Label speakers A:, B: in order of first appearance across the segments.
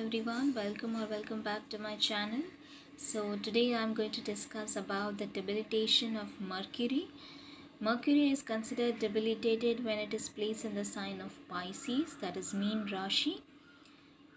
A: everyone, welcome back to my channel. So today I'm going to discuss about the debilitation of Mercury. Mercury is considered debilitated when it is placed in the sign of Pisces, that is mean Rashi.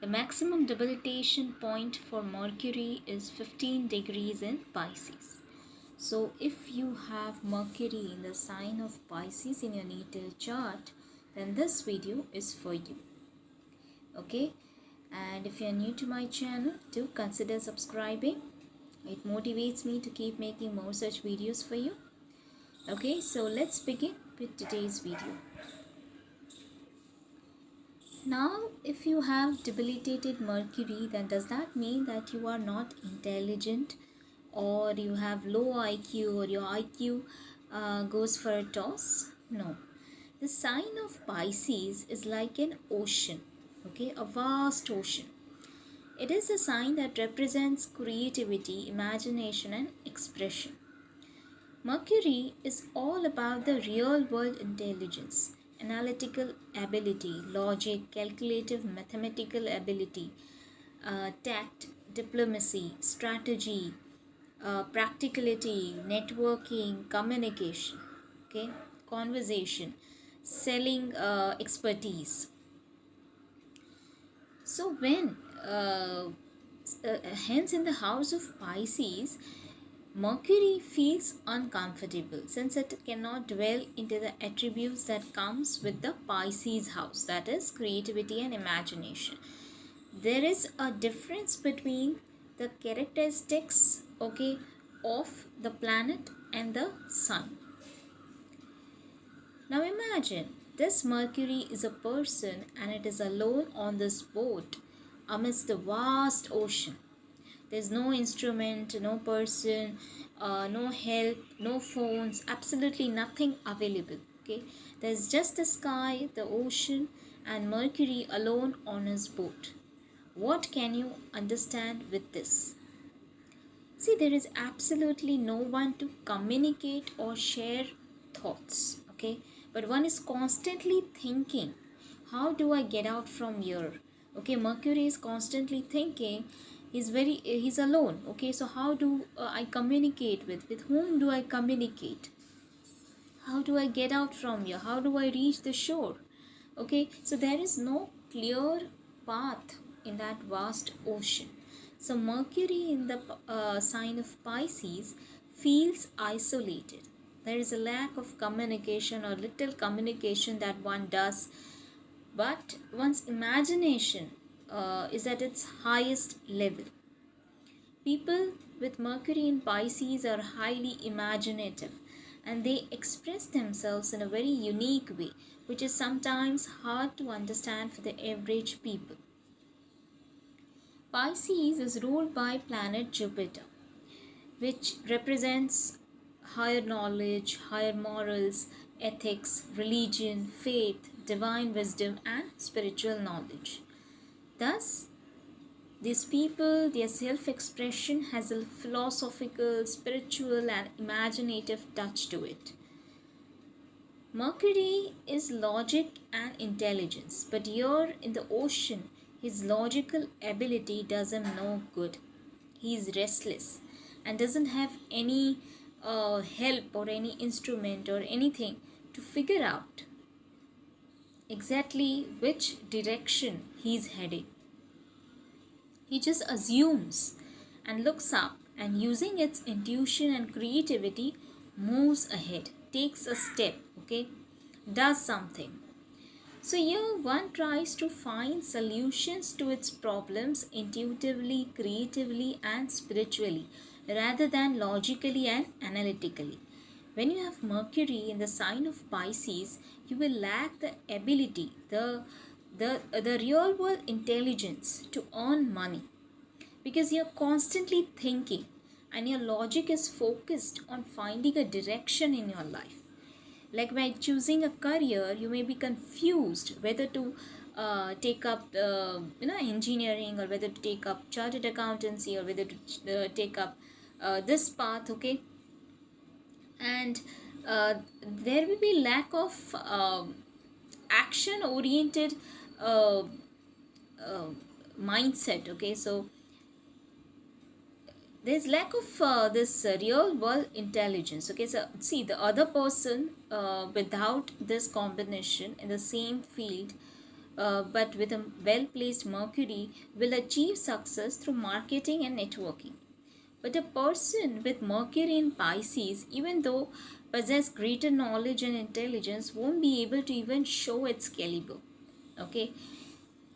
A: The maximum debilitation point for Mercury is 15 degrees in Pisces. So if you have Mercury in the sign of Pisces in your natal chart, then this video is for you. Okay, and if you are new to my channel, do consider subscribing. It motivates me to keep making more such videos for you. Okay, so let's begin with today's video. Now, if you have debilitated Mercury, then does that mean that you are not intelligent, or you have low IQ, or your IQ goes for a toss? No. The sign of Pisces is like an ocean, okay, a vast ocean. It is a sign that represents creativity, imagination, and expression. Mercury is all about the real world intelligence, analytical ability, logic, calculative mathematical ability, tact, diplomacy, strategy, practicality, networking, communication, okay, conversation, selling expertise. So when hence in the house of Pisces, Mercury feels uncomfortable since it cannot dwell into the attributes that comes with the Pisces house, that is creativity and imagination. There is a difference between the characteristics, okay, of the planet and the sun. Now imagine this Mercury is a person and it is alone on this boat amidst the vast ocean. There's no instrument, no person, no help, no phones, absolutely nothing available. Okay, there's just the sky, the ocean, and Mercury alone on his boat. What can you understand with this? See, there is absolutely no one to communicate or share thoughts. Okay, but one is constantly thinking, how do I get out from here? Okay, Mercury is constantly thinking. He's alone. Okay, so how do I communicate with whom do I communicate? How do I get out from here? How do I reach the shore? Okay, so there is no clear path in that vast ocean. So Mercury in the sign of Pisces feels isolated. There is a lack of communication or little communication that one does, but one's imagination is at its highest level. People with Mercury in Pisces are highly imaginative and they express themselves in a very unique way, which is sometimes hard to understand for the average people. Pisces is ruled by planet Jupiter, which represents higher knowledge, higher morals, ethics, religion, faith, divine wisdom, and spiritual knowledge. Thus, these people, their self expression has a philosophical, spiritual, and imaginative touch to it. Mercury is logic and intelligence, but here in the ocean, his logical ability does him no good. He is restless and doesn't have any help or any instrument or anything to figure out exactly which direction he is heading. He just assumes and looks up and using its intuition and creativity moves ahead, takes a step, okay, does something. So here one tries to find solutions to its problems intuitively, creatively, and spiritually rather than logically and analytically. When you have Mercury in the sign of Pisces, you will lack the ability, the real world intelligence to earn money because you're constantly thinking and your logic is focused on finding a direction in your life. Like by choosing a career, you may be confused whether to take up engineering or whether to take up chartered accountancy or whether to take up this path, okay, and there will be lack of action oriented uh, mindset. Okay, so there's lack of this real world intelligence. Okay, so see, the other person without this combination in the same field, but with a well placed Mercury, will achieve success through marketing and networking. But a person with Mercury in Pisces, even though possess greater knowledge and intelligence, won't be able to even show its caliber. Okay,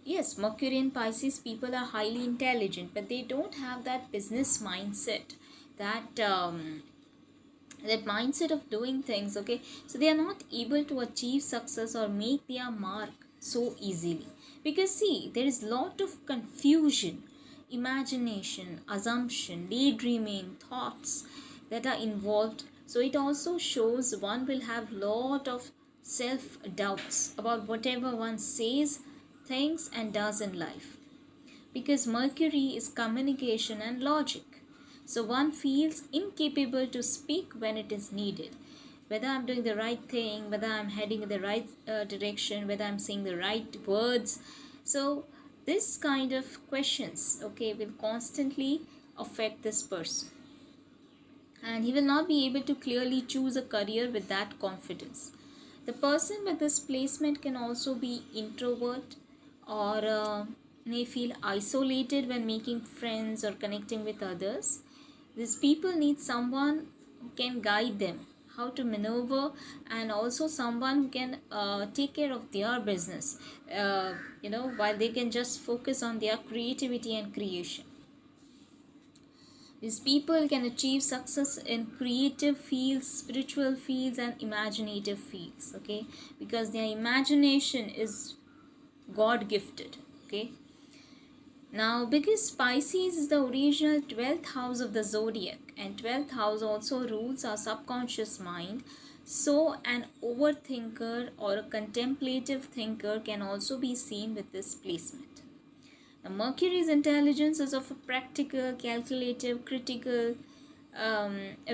A: yes, Mercury and Pisces people are highly intelligent, but they don't have that business mindset, that that mindset of doing things. Okay, so they are not able to achieve success or make their mark so easily, because see, there is lot of confusion, imagination, assumption, daydreaming, thoughts that are involved. So it also shows one will have lot of self doubts about whatever one says, thinks and does in life, because Mercury is communication and logic. So one feels incapable to speak when it is needed. Whether I'm doing the right thing, whether I'm heading in the right direction, whether I'm saying the right words. So this kind of questions, okay, will constantly affect this person, and he will not be able to clearly choose a career with that confidence. The person with this placement can also be introvert, or may feel isolated when making friends or connecting with others. These people need someone who can guide them how to maneuver, and also someone who can take care of their business, while they can just focus on their creativity and creation. These people can achieve success in creative fields, spiritual fields, and imaginative fields, okay? Because their imagination is God gifted, okay? Now, because Pisces is the original 12th house of the zodiac, and 12th house also rules our subconscious mind, so an overthinker or a contemplative thinker can also be seen with this placement. Now, Mercury's intelligence is of a practical, calculative, critical,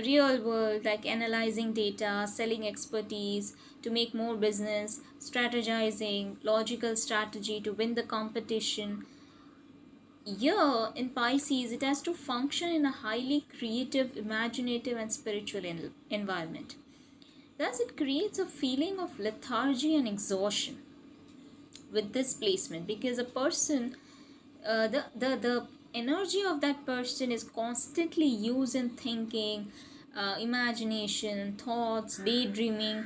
A: real world, like analyzing data, selling expertise to make more business, strategizing, logical strategy to win the competition. Here in Pisces, it has to function in a highly creative, imaginative, and spiritual environment. Thus, it creates a feeling of lethargy and exhaustion with this placement, because a person, the energy of that person is constantly used in thinking, imagination, thoughts, daydreaming,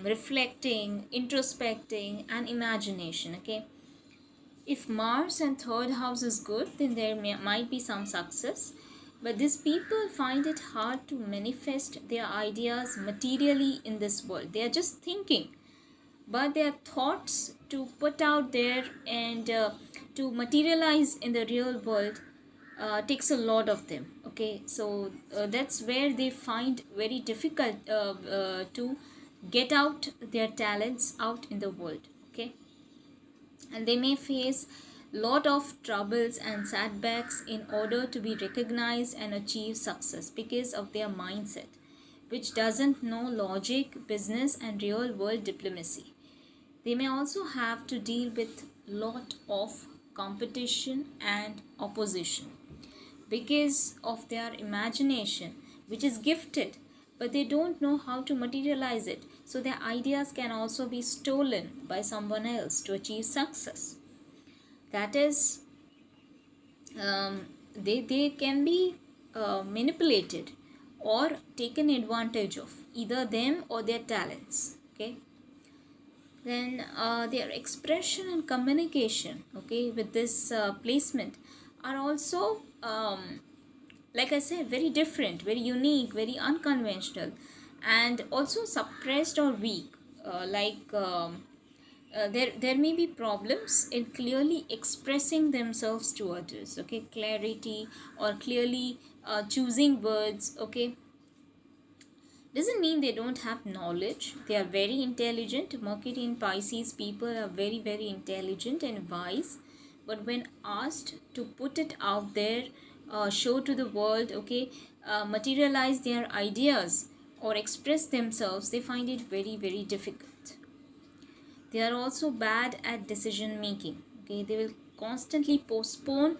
A: reflecting, introspecting, and imagination. Okay, if Mars and third house is good, then there might be some success. But these people find it hard to manifest their ideas materially in this world. They are just thinking, but their thoughts to put out there and to materialize in the real world takes a lot of them. Okay, so that's where they find very difficult to get out their talents out in the world. Okay, and they may face lot of troubles and setbacks in order to be recognized and achieve success, because of their mindset which doesn't know logic, business and real world diplomacy. They may also have to deal with lot of competition and opposition because of their imagination, which is gifted, but they don't know how to materialize it. So their ideas can also be stolen by someone else to achieve success. That is, they can be manipulated or taken advantage of, either them or their talents. Okay, then their expression and communication, okay, with this placement are also like I said, very different, very unique, very unconventional, and also suppressed or weak. There may be problems in clearly expressing themselves to others. Okay, clarity or clearly choosing words. Okay, doesn't mean they don't have knowledge. They are very intelligent. Mercury in Pisces people are very, very intelligent and wise, but when asked to put it out there, show to the world, okay, materialize their ideas or express themselves, they find it very, very difficult. They are also bad at decision making. Okay, they will constantly postpone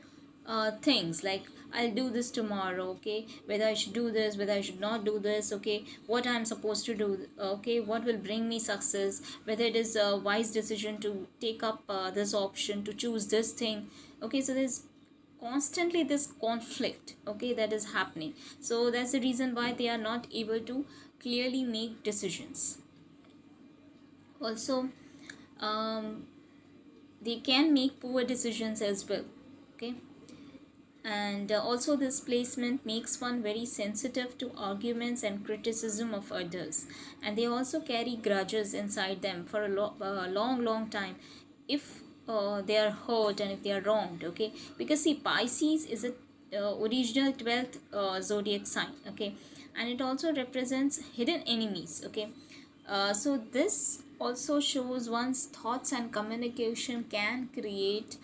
A: things, like I'll do this tomorrow, okay, whether I should do this, whether I should not do this, okay, what I'm supposed to do, okay, what will bring me success, whether it is a wise decision to take up this option, to choose this thing. Okay, so there's constantly this conflict, okay, that is happening. So that's the reason why they are not able to clearly make decisions. Also, um, they can make poor decisions as well. Okay, and also this placement makes one very sensitive to arguments and criticism of others, and they also carry grudges inside them for a long time if they are hurt and if they are wronged. Okay, because see, Pisces is a original 12th zodiac sign. Okay, and it also represents hidden enemies. Okay, so this also shows one's thoughts and communication can create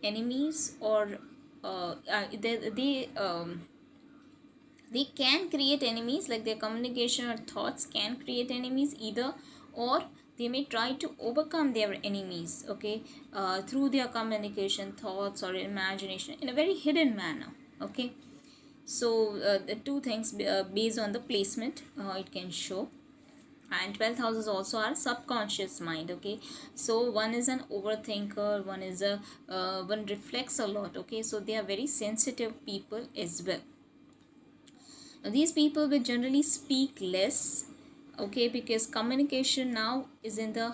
A: enemies, or they can create enemies, like their communication or thoughts can create enemies either, or they may try to overcome their enemies, okay, through their communication, thoughts, or imagination in a very hidden manner. Okay, so the two things based on the placement it can show. And 12th house is also our subconscious mind. Okay, so one is an overthinker, one is a one reflects a lot. Okay, so they are very sensitive people as well. Now, these people will generally speak less, okay, because communication now is in the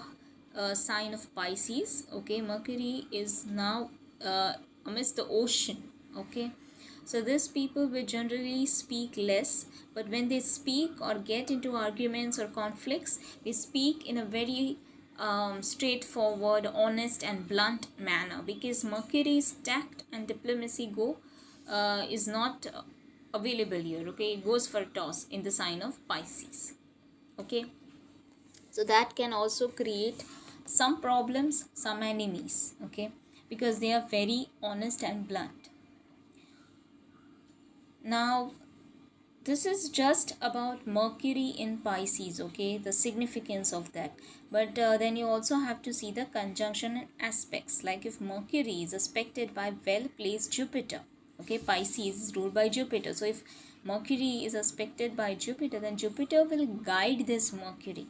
A: sign of Pisces. Okay, Mercury is now amidst the ocean. Okay, so these people will generally speak less, but when they speak or get into arguments or conflicts, they speak in a very straightforward, honest, and blunt manner, because Mercury's tact and diplomacy go is not available here. Okay, it goes for a toss in the sign of Pisces. Okay, so that can also create some problems, some enemies. Okay, because they are very honest and blunt. Now, this is just about Mercury in Pisces, okay, the significance of that. But then you also have to see the conjunction and aspects, like if Mercury is aspected by well placed Jupiter. Okay, Pisces is ruled by Jupiter, so if Mercury is aspected by Jupiter, then Jupiter will guide this Mercury.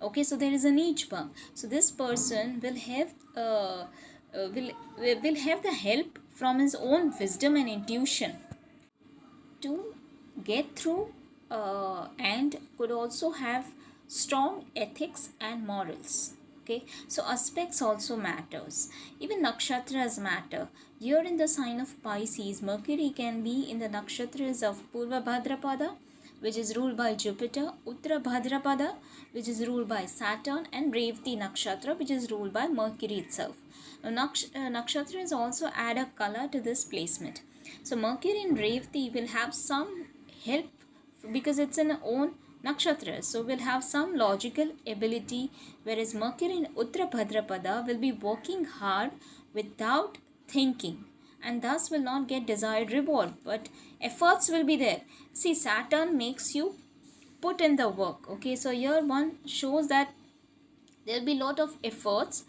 A: Okay, so there is a niche bang, so this person will have will have the help from his own wisdom and intuition to get through, and could also have strong ethics and morals. Okay, so aspects also matters, even nakshatras matter. Here in the sign of Pisces, Mercury can be in the nakshatras of Purva Bhadrapada, which is ruled by Jupiter, Uttara Bhadrapada, which is ruled by Saturn, and Revati Nakshatra, which is ruled by Mercury itself. Now, nakshatras also add a color to this placement. So Mercury in Revati will have some help because it's an own nakshatra. So we'll have some logical ability, whereas Mercury in Uttara Bhadrapada will be working hard without thinking, and thus will not get desired reward, but efforts will be there. See, Saturn makes you put in the work. Okay, so here one shows that there will be lot of efforts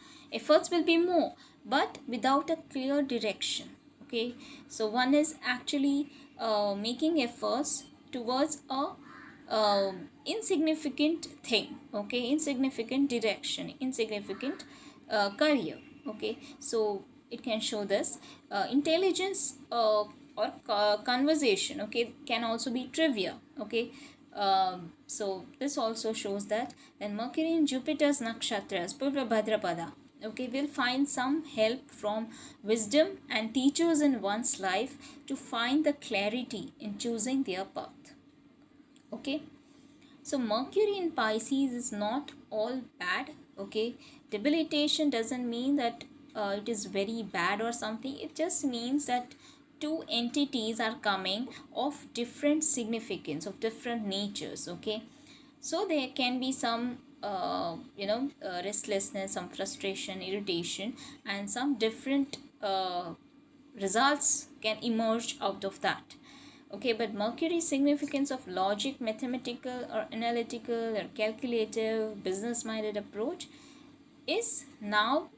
A: will be more, but without a clear direction. Okay, so one is actually making efforts towards a insignificant thing. Okay, insignificant direction, insignificant career. Okay, so it can show this intelligence or conversation. Okay, can also be trivia. Okay, so this also shows that then Mercury in Jupiter's nakshatras, Purva Bhadrapada, okay, will find some help from wisdom and teachers in one's life to find the clarity in choosing their path. Okay, so Mercury in Pisces is not all bad. Okay, debilitation doesn't mean that it is very bad or something. It just means that two entities are coming of different significance, of different natures. Okay, so there can be some restlessness, some frustration, irritation, and some different results can emerge out of that. Okay, but Mercury's significance of logic, mathematical or analytical or calculative, business minded approach is now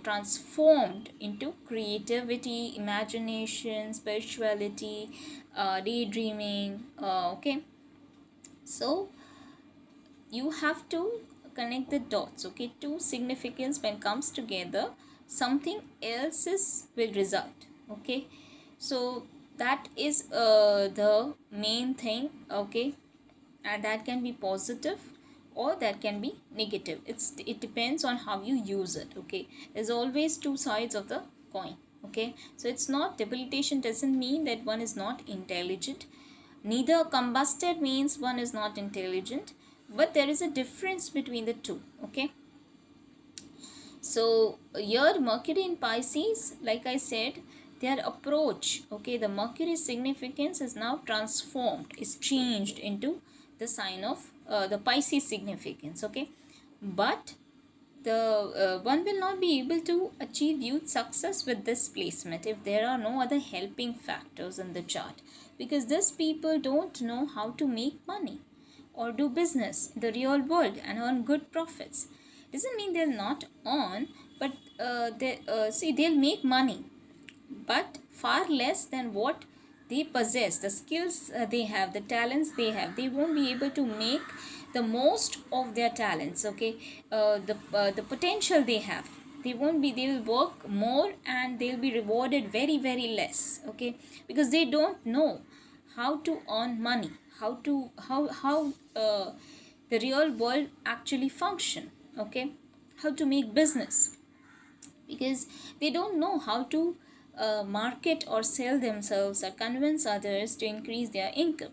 A: transformed into creativity, imagination, spirituality, daydreaming. Okay, so you have to connect the dots. Okay, two significance when comes together, something else is will result. Okay, so that is the main thing. Okay, and that can be positive or that can be negative. It depends on how you use it. Okay, there's always two sides of the coin. Okay, so it's not, debilitation doesn't mean that one is not intelligent, neither combusted means one is not intelligent, but there is a difference between the two. Okay, so your Mercury in Pisces, like I said, their approach, okay, the Mercury significance is now transformed, is changed into the sign of the Pisces significance. Okay, but the one will not be able to achieve youth success with this placement if there are no other helping factors in the chart, because these people don't know how to make money or do business in the real world and earn good profits. Doesn't mean they'll not earn, but they'll make money, but far less than what they possess, the skills they have, the talents they have. They won't be able to make the most of their talents. Okay, the potential they have, they will work more and they'll be rewarded very very less. Okay, because they don't know how to earn money, how the real world actually function. Okay, how to make business, because they don't know how to market or sell themselves or convince others to increase their income.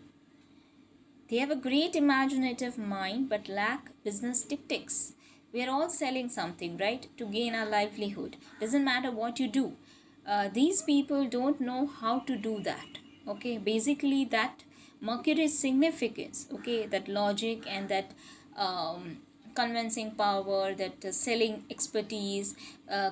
A: They have a great imaginative mind but lack business tactics. We are all selling something, right, to gain our livelihood. Doesn't matter what you do. These people don't know how to do that. Okay, basically that Mercury significance. Okay, that logic and that convincing power, that selling expertise,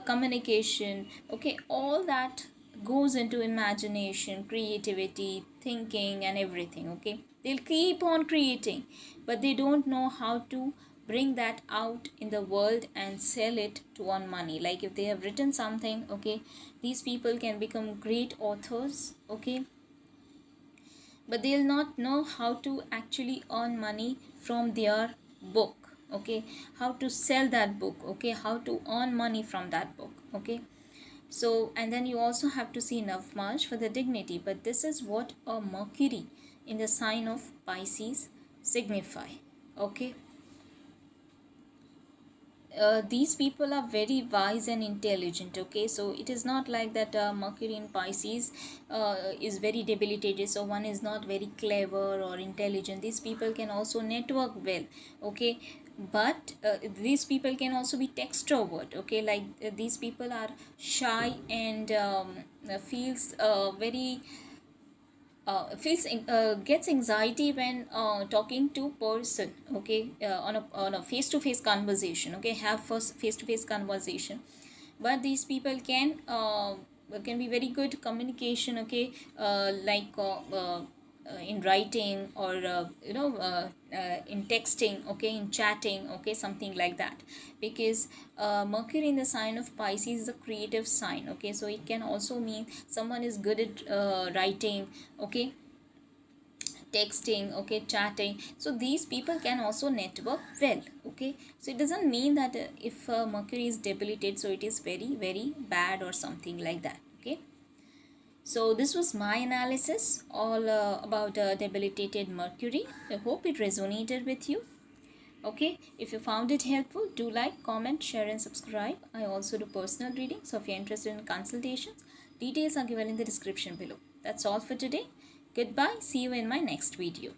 A: communication. Okay, all that goes into imagination, creativity, thinking, and everything. Okay, they'll keep on creating, but they don't know how to bring that out in the world and sell it to earn money. Like if they have written something, okay, these people can become great authors. Okay, but they'll not know how to actually earn money from their book. Okay, how to sell that book. Okay, how to earn money from that book. Okay, so and then you also have to see Navmaj for the dignity, but this is what a Mercury in the sign of Pisces signify. Okay, these people are very wise and intelligent. Okay, so it is not like that Mercury in Pisces is very debilitated, so one is not very clever or intelligent. These people can also network well. Okay, but these people can also be extrovert. Okay, like these people are shy and feels very gets anxiety when talking to person. Okay, on a face to face conversation. Okay, have first face to face conversation, but these people can be very good communication. Okay, in writing or in texting. Okay, in chatting. Okay, something like that, because Mercury in the sign of Pisces is a creative sign. Okay, so it can also mean someone is good at writing. Okay, texting. Okay, chatting. So these people can also network well. Okay, so it doesn't mean that if Mercury is debilitated, so it is very very bad or something like that. Okay, so this was my analysis all about debilitated Mercury. I hope it resonated with you. Okay, if you found it helpful, do like, comment, share and subscribe. I also do personal readings, so if you're interested in consultations, details are given in the description below. That's all for today. Goodbye. See you in my next video.